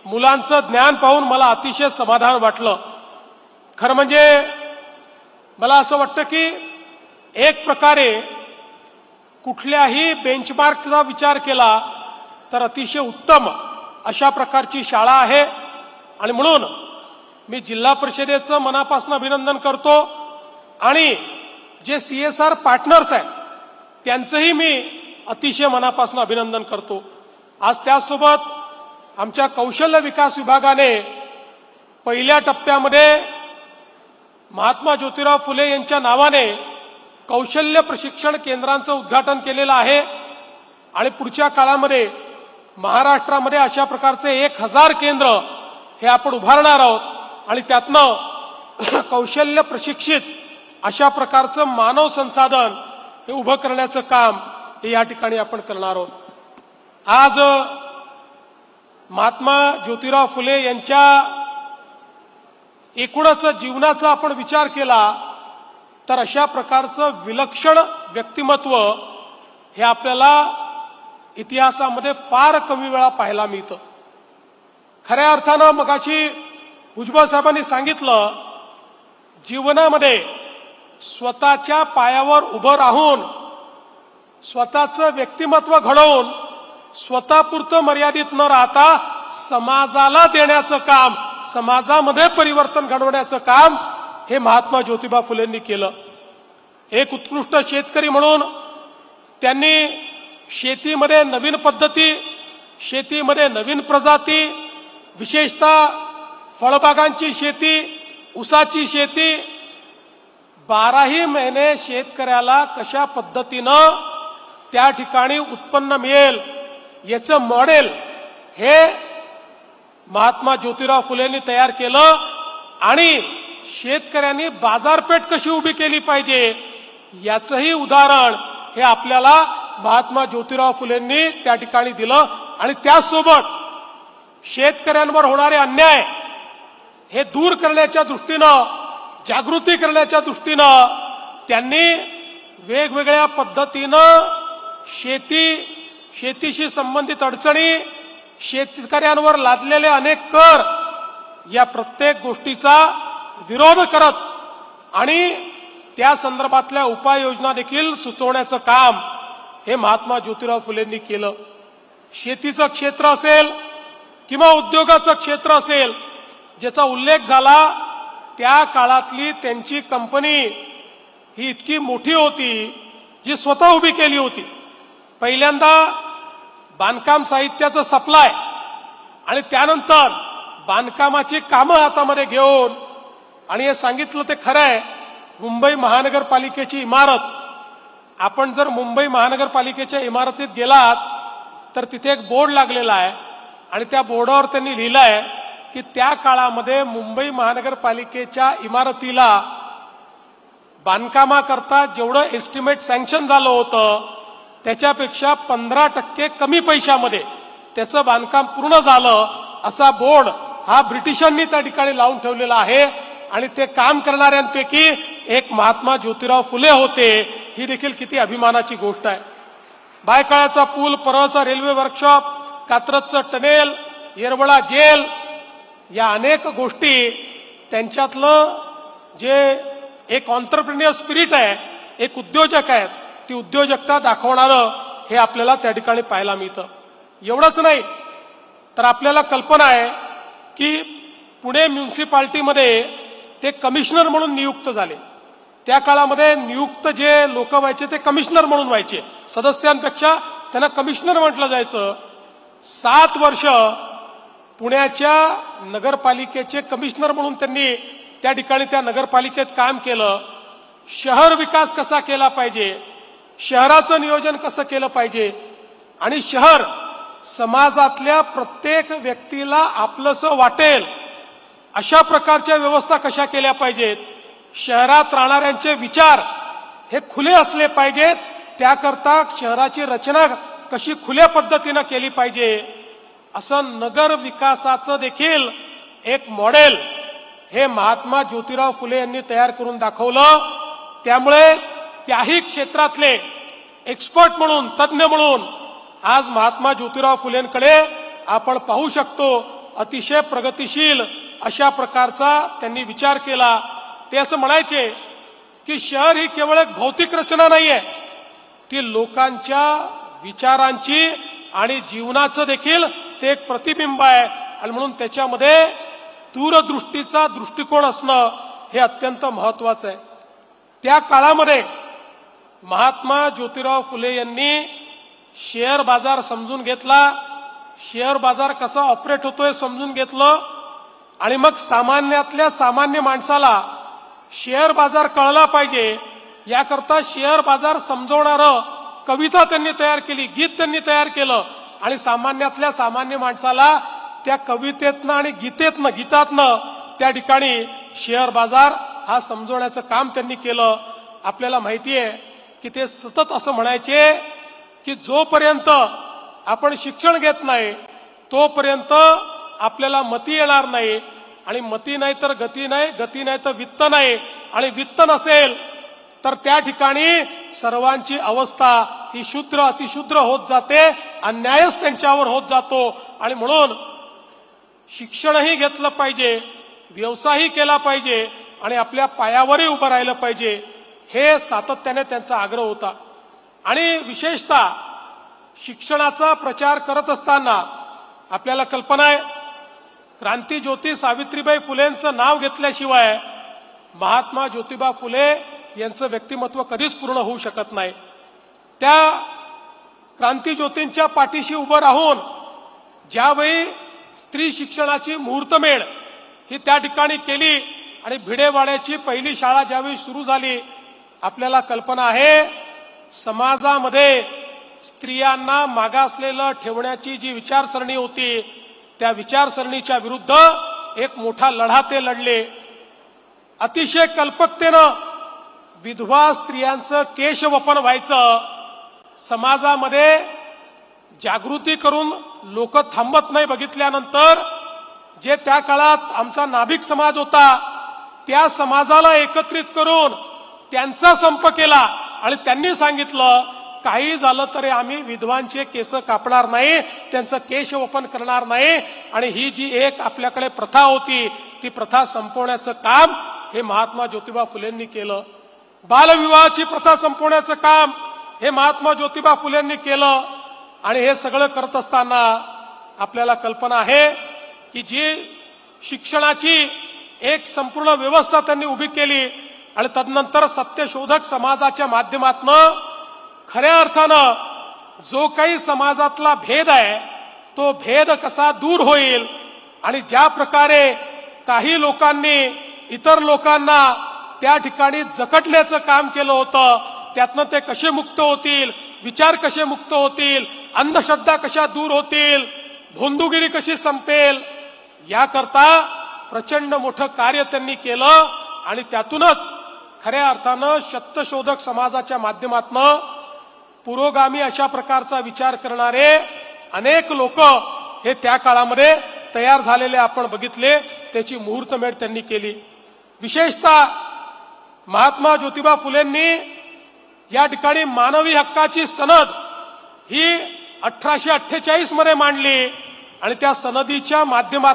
मुलांचं ज्ञान पाहून मला अतिशय समाधान वाटलं। खरं म्हणजे मला असं वाटतं की एक प्रकारे कुठल्याही बेंचमार्कचा विचार केला तर अतिशय उत्तम अशा प्रकारची शाळा आहे आणि म्हणून मी जिल्हा परिषदेचं मनापासून अभिनंदन करतो आणि जे CSR पार्टनर्स आहेत त्यांचंही मी अतिशय मनापासून अभिनंदन करतो। आज त्यासोबत आमच्या कौशल्य विकास विभागाने पहिल्या टप्प्यामध्ये महात्मा ज्योतिराव फुले यांच्या नावाने कौशल्य प्रशिक्षण केंद्रांचं उद्घाटन केलेलं आहे आणि पुढच्या काळामध्ये महाराष्ट्रामध्ये अशा प्रकारचे 1000 केंद्र हे आपण उभारणार आहोत आणि त्यातनं कौशल्य प्रशिक्षित अशा प्रकारचं मानव संसाधन हे उभं करण्याचं काम हे या ठिकाणी आपण करणार आहोत। आज महात्मा ज्योतिराव फुले यांच्या एकूणच जीवनाचा आपण विचार केला तर अशा प्रकारचं विलक्षण व्यक्तिमत्व हे आपल्याला इतिहासामध्ये फार कमी वेळा पाहायला मिळतं। खऱ्या अर्थानं मगाशी भुजबळ साहेबांनी सांगितलं, जीवनामध्ये स्वतःच्या पायावर उभं राहून स्वतःचं व्यक्तिमत्व घडवून स्वतःपुरतं मर्यादित न राहता समाजाला देण्याचं काम, समाजामध्ये परिवर्तन घडवण्याचं काम हे महात्मा ज्योतिबा फुलेंनी केलं। एक उत्कृष्ट शेतकरी म्हणून त्यांनी शेतीमध्ये नवीन पद्धती, शेतीमध्ये नवीन प्रजाती, विशेषतः फळबागांची शेती, ऊसाची शेती, 12ही महिने शेतकऱ्याला कशा पद्धतीनं त्या ठिकाणी उत्पन्न मिळेल याचं मॉडेल हे महात्मा ज्योतिराव फुलेंनी तयार केलं आणि शेतकऱ्यांनी बाजारपेठ कशी उभी केली पाहिजे याचंही उदाहरण हे आपल्याला महात्मा ज्योतिराव फुलेंनी त्या ठिकाणी दिलं आणि त्याचसोबत शेतकऱ्यांवर होणारे अन्याय हे दूर करण्याच्या दृष्टीनं, जागृती करण्याच्या दृष्टीनं त्यांनी वेगवेगळ्या पद्धतीनं शेतीशी संबंधित अडचणी, शेतकऱ्यांवर लादलेले अनेक कर या प्रत्येक गोष्टीचा विरोध करत आणि त्या संदर्भातल्या उपाययोजना देखील सुचवण्याचं काम हे महात्मा ज्योतिराव फुलेंनी केलं। शेतीचं क्षेत्र असेल किंवा उद्योगाचं क्षेत्र असेल, ज्याचा उल्लेख झाला त्या काळातली त्यांची कंपनी ही इतकी मोठी होती जी स्वतः उभी केली होती। पहिल्यांदा बांधकाम साहित्याचं सप्लाय आणि त्यानंतर बांधकामाची कामं हातामध्ये घेऊन, आणि हे सांगितलं ते खरं आहे, मुंबई महानगरपालिकेची इमारत, आपण जर मुंबई महानगरपालिकेच्या इमारतीत गेलात तर तिथे एक बोर्ड लागलेला आहे आणि त्या बोर्डावर त्यांनी लिहिलं आहे की त्या काळामध्ये मुंबई महानगरपालिकेच्या इमारतीला बांधकामाकरता जेवढं एस्टिमेट सँक्शन झालं होतं त्याच्यापेक्षा 15% कमी पैशामध्ये त्याचं बांधकाम पूर्ण झालं, असा बोर्ड हा ब्रिटिशांनी त्या ठिकाणी लावून ठेवलेला आहे आणि ते काम करणाऱ्यांपैकी एक महात्मा ज्योतिराव फुले होते। ही देखील किती अभिमानाची गोष्ट आहे। बायकाळाचा पूल, परळचा रेल्वे वर्कशॉप, कात्रजचं टनेल, येरवडा जेल या अनेक गोष्टी त्यांच्यातलं जे एक एंटरप्रेन्युअर स्पिरिट आहे, एक उद्योजक आहेत, ती उद्योजकता दाखवणारं हे आपल्याला त्या ठिकाणी पाहायला मिळतं। एवढंच नाही तर आपल्याला कल्पना आहे की पुणे म्युनिसिपालिटीमध्ये ते कमिशनर म्हणून नियुक्त झाले। त्या काळामध्ये नियुक्त जे लोक व्हायचे ते कमिशनर म्हणून व्हायचे, सदस्यांपेक्षा त्यांना कमिशनर म्हटलं जायचं। 7 वर्ष पुण्याच्या नगरपालिकेचे कमिशनर म्हणून त्यांनी त्या ठिकाणी त्या नगरपालिकेत काम केलं। शहर विकास कसा केला पाहिजे, शहराचं नियोजन कसं केलं पाहिजे आणि शहर समाजातल्या प्रत्येक व्यक्तीला आपलंसं वाटेल अशा प्रकारच्या व्यवस्था कशा केल्या पाहिजेत, शहरात राहणाऱ्यांचे विचार हे खुले असले पाहिजेत, त्याकरता शहराची रचना कशी खुल्या पद्धतीनं केली पाहिजे, असं नगर विकासाचं देखील एक मॉडेल हे महात्मा ज्योतिराव फुले यांनी तयार करून दाखवलं। त्यामुळे त्याही क्षेत्रातले एक्सपर्ट म्हणून, तज्ञ म्हणून आज महात्मा ज्योतिराव फुलेंकडे आपण पाहू शकतो अतिशय प्रगतिशील अशा प्रकारचा त्यांनी विचार केला. ते असं म्हणायचे की शहर ही केवळ एक भौतिक रचना नाहीये, ती लोकांच्या विचारांची आणि जीवनाचं देखील ते एक प्रतिबिंब आहे. आणि म्हणून त्याच्यामध्ये दूरदृष्टीचा दृष्टिकोन असणं हे अत्यंत महत्वाचं आहे. त्या काळामध्ये महात्मा ज्योतिराव फुले यांनी शेअर बाजार समजून घेतला, शेअर बाजार कसा ऑपरेट होतोय समजून घेतलं, आणि मग सामान्यातल्या सामान्य माणसाला शेअर बाजार कळला पाहिजे याकरता शेअर बाजार समजवणारं कविता त्यांनी तयार केली, गीत त्यांनी तयार केलं, आणि सामान्यातल्या सामान्य माणसाला त्या कवितेतनं आणि गीतातनं त्या ठिकाणी शेअर बाजार हा समजवण्याचं काम त्यांनी केलं. आपल्याला माहिती आहे की ते सतत असं म्हणायचे की जोपर्यंत आपण शिक्षण घेत नाही तोपर्यंत आपल्याला मती येणार नाही, आणि मती नाही तर गती नाही, गती नाही तर वित्त नाही, आणि वित्त नसेल तर त्या ठिकाणी सर्वांची अवस्था ही शूद्र अतिशूद्र होत जाते, अन्यायच त्यांच्यावर होत जातो. आणि म्हणून शिक्षणही घेतलं पाहिजे, व्यवसायही केला पाहिजे, आणि आपल्या पायावरही उभं राहिलं पाहिजे, हे सातत्याने त्यांचा आग्रह होता. आणि विशेषतः शिक्षणाचा प्रचार करत असताना आपल्याला कल्पना आहे, क्रांतीज्योती सावित्रीबाई फुलेंचं नाव घेतल्याशिवाय महात्मा ज्योतिबा फुले यांचं व्यक्तिमत्व कधीच पूर्ण होऊ शकत नाही. त्या क्रांतीज्योतींच्या पाठीशी उभं राहून ज्यावेळी स्त्री शिक्षणाची मुहूर्तमेढ ही त्या ठिकाणी केली आणि भिडेवाड्याची पहिली शाळा ज्यावेळी सुरू झाली, आपल्याला कल्पना आहे समाजामध्ये स्त्रियांना मागासलेलं ठेवण्याची जी विचारसरणी होती त्या विचारसरणीच्या विरुद्ध एक मोठा लढा ते लढले. अतिशय कल्पकतेनं विधवा स्त्रियांचं केशवपन व्हायचं, समाजामध्ये जागृती करून लोक थांबत नाही बघितल्यानंतर जे त्या काळात आमचा नाभिक समाज होता त्या समाजाला एकत्रित करून त्यांचा संप केला, आणि त्यांनी सांगितलं काही झालं तरी आम्ही विधवांचे केस कापणार नाही, त्यांचं केशवपन करणार नाही, आणि ही जी एक आपल्याकडे प्रथा होती ती प्रथा संपवण्याचं काम हे महात्मा ज्योतिबा फुलेंनी केलं. बालविवाहाची प्रथा संपवण्याचं काम हे महात्मा ज्योतिबा फुलेंनी केलं. आणि हे सगळं करत असताना आपल्याला कल्पना आहे की जी शिक्षणाची एक संपूर्ण व्यवस्था त्यांनी उभी केली, आणि तदनंतर सत्यशोधक समाजाच्या माध्यमातून खऱ्या अर्थानं जो काही समाजातला भेद आहे तो भेद कसा दूर होईल, आणि ज्या प्रकारे काही लोकांनी इतर लोकांना त्या ठिकाणी जकटण्याचं काम केलं होतं त्यातनं ते कसे मुक्त होतील, विचार कसे मुक्त होतील, अंधश्रद्धा कशा दूर होतील, भोंदूगिरी कशी संपेल, याकरता प्रचंड मोठं कार्य त्यांनी केलं. आणि त्यातूनच खऱ्या अर्थानं सत्यशोधक समाजाच्या माध्यमातून पुरोगामी अशा प्रकारचा विचार करणारे अनेक लोक हे त्या काळामध्ये तयार झालेले आपण बघितले. त्याची मुहूर्तमेढ त्यांनी केली. विशेषतः महात्मा ज्योतिबा फुलेंनी या ठिकाणी मानवी हक्काची सनद ही 1848 मध्ये मांडली, आणि त्या सनदीच्या माध्यमातून